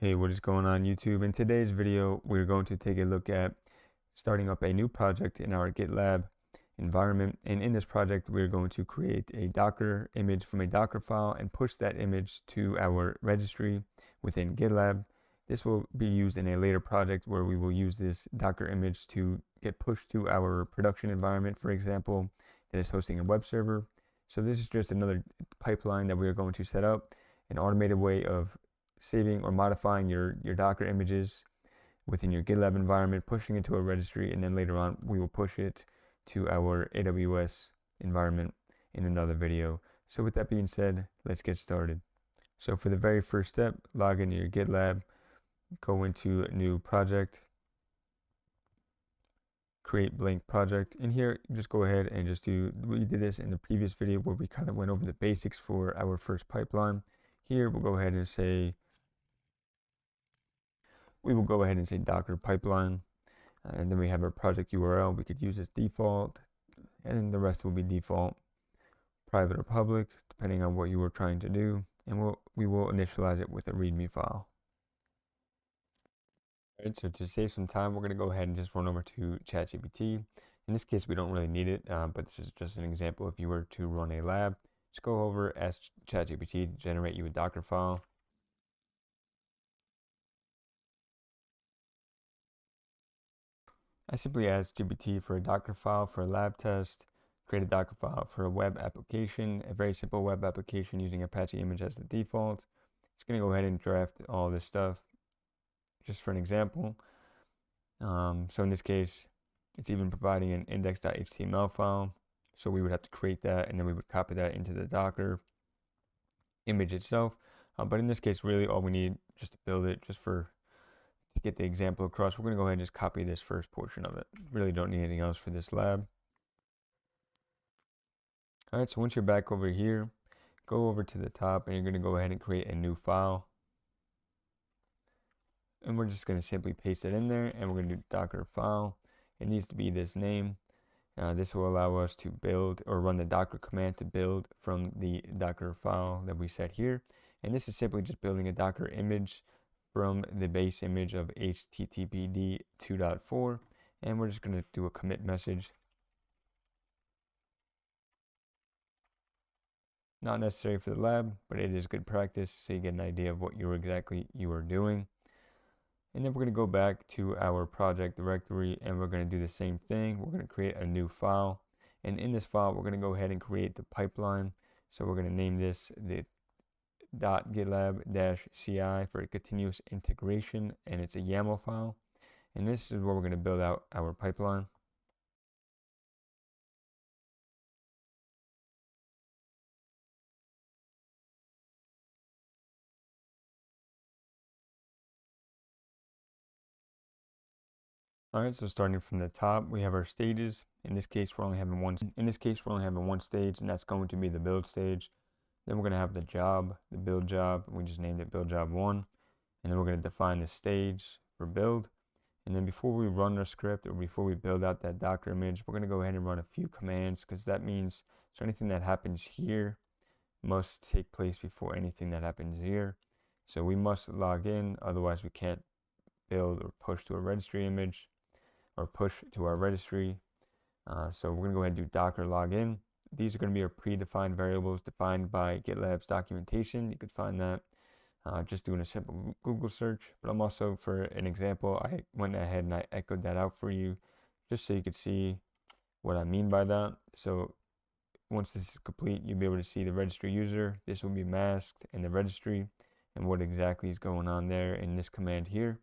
Hey, what is going on YouTube? In today's video, we're going to take a look at starting up a new project in our GitLab environment. And in this project, we're going to create a Docker image from a Docker file and push that image to our registry within GitLab. This will be used in a later project where we will use this Docker image to get pushed to our production environment, for example, that is hosting a web server. So this is just another pipeline that we are going to set up, an automated way of saving or modifying your Docker images within your GitLab environment, pushing it to a registry, and then later on we will push it to our AWS environment in another video. So with that being said, let's get started. So for the very first step, log into your GitLab, go into a new project, create blank project. In here, just go ahead and we did this in the previous video where we kind of went over the basics for our first pipeline. Here we'll go ahead and say Docker pipeline, and then we have our project URL. We could use as default, and the rest will be default, private or public, depending on what you were trying to do, and we will initialize it with a README file. All right, so to save some time, we're going to go ahead and just run over to ChatGPT. In this case, we don't really need it, but this is just an example. If you were to run a lab, just go over, ask ChatGPT to generate you a Docker file. I simply asked GPT for a Docker file for a lab test, create a Docker file for a web application, a very simple web application using Apache image as the default. It's going to go ahead and draft all this stuff just for an example. So in this case, it's even providing an index.html file. So we would have to create that, and then we would copy that into the Docker image itself. But in this case, really all we need just to build it, to get the example across, we're going to go ahead and just copy this first portion of it. Really don't need anything else for this lab. All right, so once you're back over here, go over to the top and you're going to go ahead and create a new file. And we're just going to simply paste it in there, and we're going to do Docker file. It needs to be this name. This will allow us to build or run the Docker command to build from the Docker file that we set here. And this is simply just building a Docker image from the base image of HTTPD 2.4, and we're just going to do a commit message. Not necessary for the lab, but it is good practice so you get an idea of what exactly you are doing. And then we're going to go back to our project directory, and we're going to do the same thing. We're going to create a new file, and in this file we're going to go ahead and create the pipeline. So we're going to name this the .gitlab-ci for a continuous integration, and it's a YAML file, and this is where we're going to build out our pipeline. All right, so starting from the top, we have our stages. In this case, we're only having one stage, and that's going to be the build stage. Then we're going to have the job, the build job. We just named it build job 1. And then we're going to define the stage for build. And then before we run our script, or before we build out that Docker image, we're going to go ahead and run a few commands, because that means so anything that happens here must take place before anything that happens here. So we must log in, otherwise we can't build or push to a registry image or push to our registry. So we're going to go ahead and do Docker login. These are going to be our predefined variables defined by GitLab's documentation. You could find that just doing a simple Google search. But I'm also, for an example, I went ahead and I echoed that out for you just so you could see what I mean by that. So once this is complete, you'll be able to see the registry user. This will be masked in the registry and what exactly is going on there in this command here.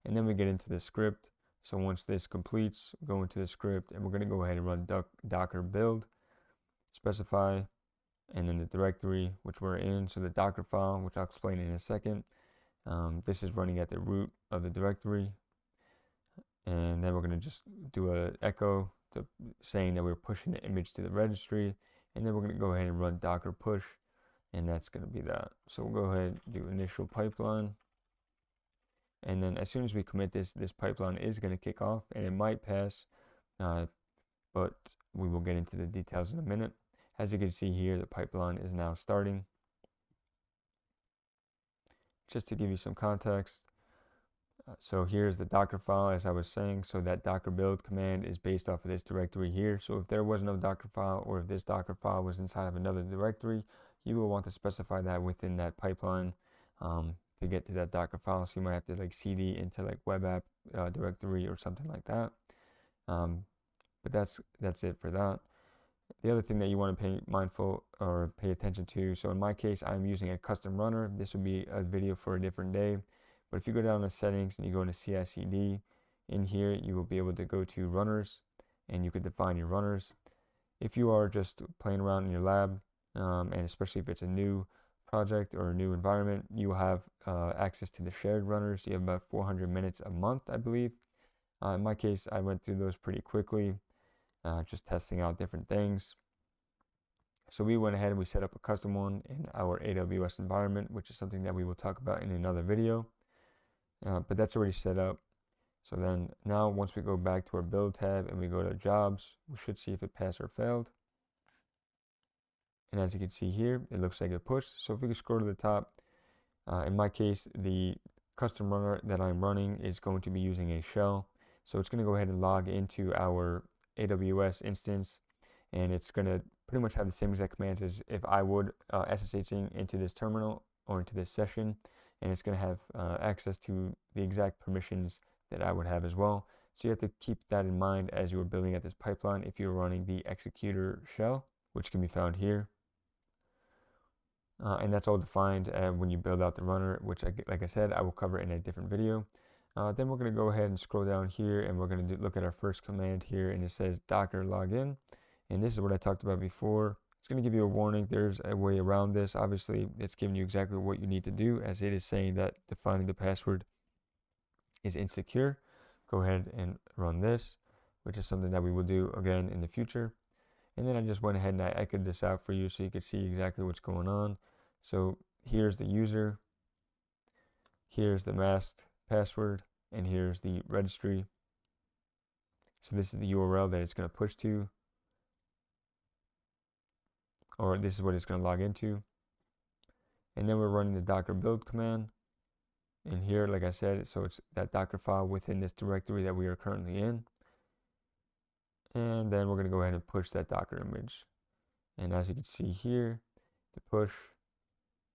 And then we get into the script. So once this completes, we go into the script, and we're going to go ahead and run docker build, specify, and then the directory which we're in. So the Docker file, which I'll explain in a second, this is running at the root of the directory. And then we're going to just do a echo saying that we're pushing the image to the registry. And then we're going to go ahead and run docker push, and that's going to be that. So we'll go ahead and do initial pipeline. And then as soon as we commit this pipeline is going to kick off, and it might pass, but we will get into the details in a minute. As you can see here, the pipeline is now starting. just to give you some context, so here's the Docker file, as I was saying. So that Docker build command is based off of this directory here. So if there was no Docker file, or if this Docker file was inside of another directory, you will want to specify that within that pipeline to get to that Docker file. So you might have to like cd into like web app directory or something like that. But that's it for that. The other thing that you want to pay mindful or pay attention to, so in my case, I'm using a custom runner. This would be a video for a different day. But if you go down to settings and you go into CI/CD, in here you will be able to go to runners, and you could define your runners. If you are just playing around in your lab, and especially if it's a new project or a new environment, you will have access to the shared runners. You have about 400 minutes a month, I believe. In my case, I went through those pretty quickly, just testing out different things. So we went ahead and we set up a custom one in our AWS environment, which is something that we will talk about in another video. But that's already set up. So then now once we go back to our build tab and we go to jobs, we should see if it passed or failed. And as you can see here, it looks like it pushed. So if we can scroll to the top, in my case, the custom runner that I'm running is going to be using a shell. So it's going to go ahead and log into our AWS instance, and it's going to pretty much have the same exact commands as if I would SSHing into this terminal or into this session, and it's going to have access to the exact permissions that I would have as well. So you have to keep that in mind as you are building out this pipeline if you're running the executor shell, which can be found here. And that's all defined when you build out the runner, which, like I said, I will cover in a different video. Then we're going to go ahead and scroll down here, and we're going to look at our first command here, and it says docker login. And this is what I talked about before. It's going to give you a warning. There's a way around this. Obviously, it's giving you exactly what you need to do, as it is saying that defining the password is insecure. Go ahead and run this, which is something that we will do again in the future. And then I just went ahead and I echoed this out for you so you could see exactly what's going on. So here's the user, here's the masked password, and here's the registry. So this is the URL that it's going to push to, or this is what it's going to log into. And then we're running the docker build command. And here, like I said, so it's that Docker file within this directory that we are currently in. And then we're going to go ahead and push that Docker image. And as you can see here, the push,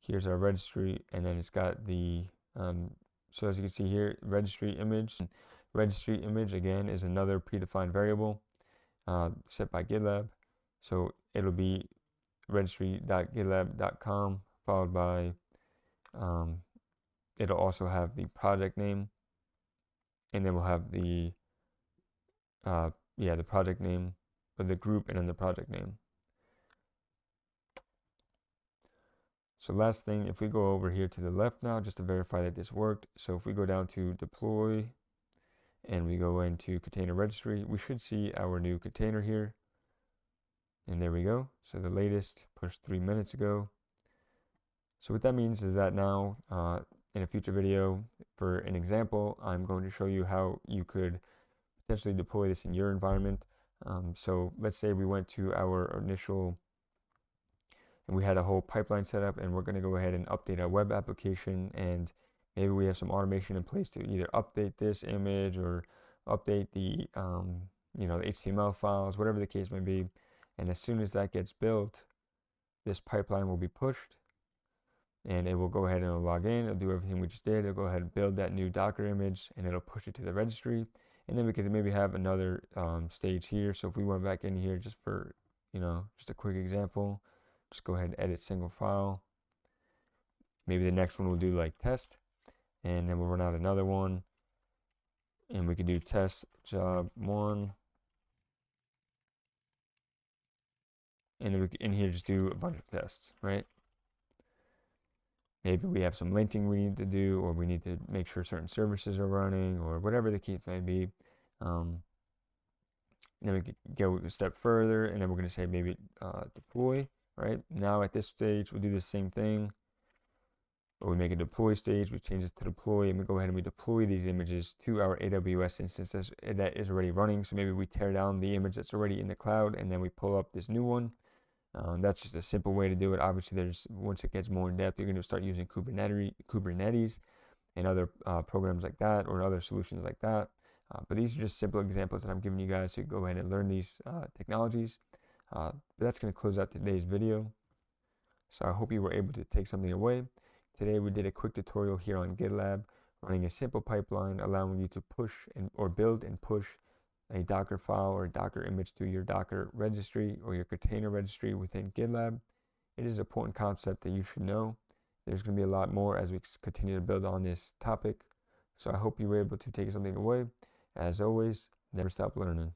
here's our registry, and then it's got the, so as you can see here, registry image. Registry image, again, is another predefined variable set by GitLab. So it'll be registry.gitlab.com followed by, it'll also have the project name, and then we'll have the, the project name, or the group, and then the project name. So last thing, if we go over here to the left now, just to verify that this worked. So if we go down to deploy, and we go into container registry, we should see our new container here. And there we go. So the latest pushed 3 minutes ago. So what that means is that now, in a future video, for an example, I'm going to show you how you could potentially deploy this in your environment. So let's say we went to our initial, and we had a whole pipeline set up, and we're going to go ahead and update our web application, and maybe we have some automation in place to either update this image or update the, the HTML files, whatever the case may be. And as soon as that gets built, this pipeline will be pushed, and it will go ahead and it'll log in. It'll do everything we just did. It'll go ahead and build that new Docker image, and it'll push it to the registry. And then we could maybe have another stage here. So if we went back in here just for, just a quick example, just go ahead and edit single file. Maybe the next one we'll do like test, and then we'll run out another one, and we could do test job 1. And then we can in here just do a bunch of tests, right? Maybe we have some linting we need to do, or we need to make sure certain services are running, or whatever the case may be. And then we could go a step further, and then we're going to say maybe deploy, right? Now at this stage, we'll do the same thing. Or we make a deploy stage, we change this to deploy, and we go ahead and we deploy these images to our AWS instance that is already running. So maybe we tear down the image that's already in the cloud, and then we pull up this new one. That's just a simple way to do it. Obviously, once it gets more in depth, you're going to start using Kubernetes and other programs like that, or other solutions like that. But these are just simple examples that I'm giving you guys to go ahead and learn these technologies. But that's going to close out today's video. So I hope you were able to take something away. Today we did a quick tutorial here on GitLab, running a simple pipeline allowing you to push or build and push a Docker file or a Docker image to your Docker registry or your container registry within GitLab. It is an important concept that you should know. There's going to be a lot more as we continue to build on this topic. So I hope you were able to take something away. As always, never stop learning.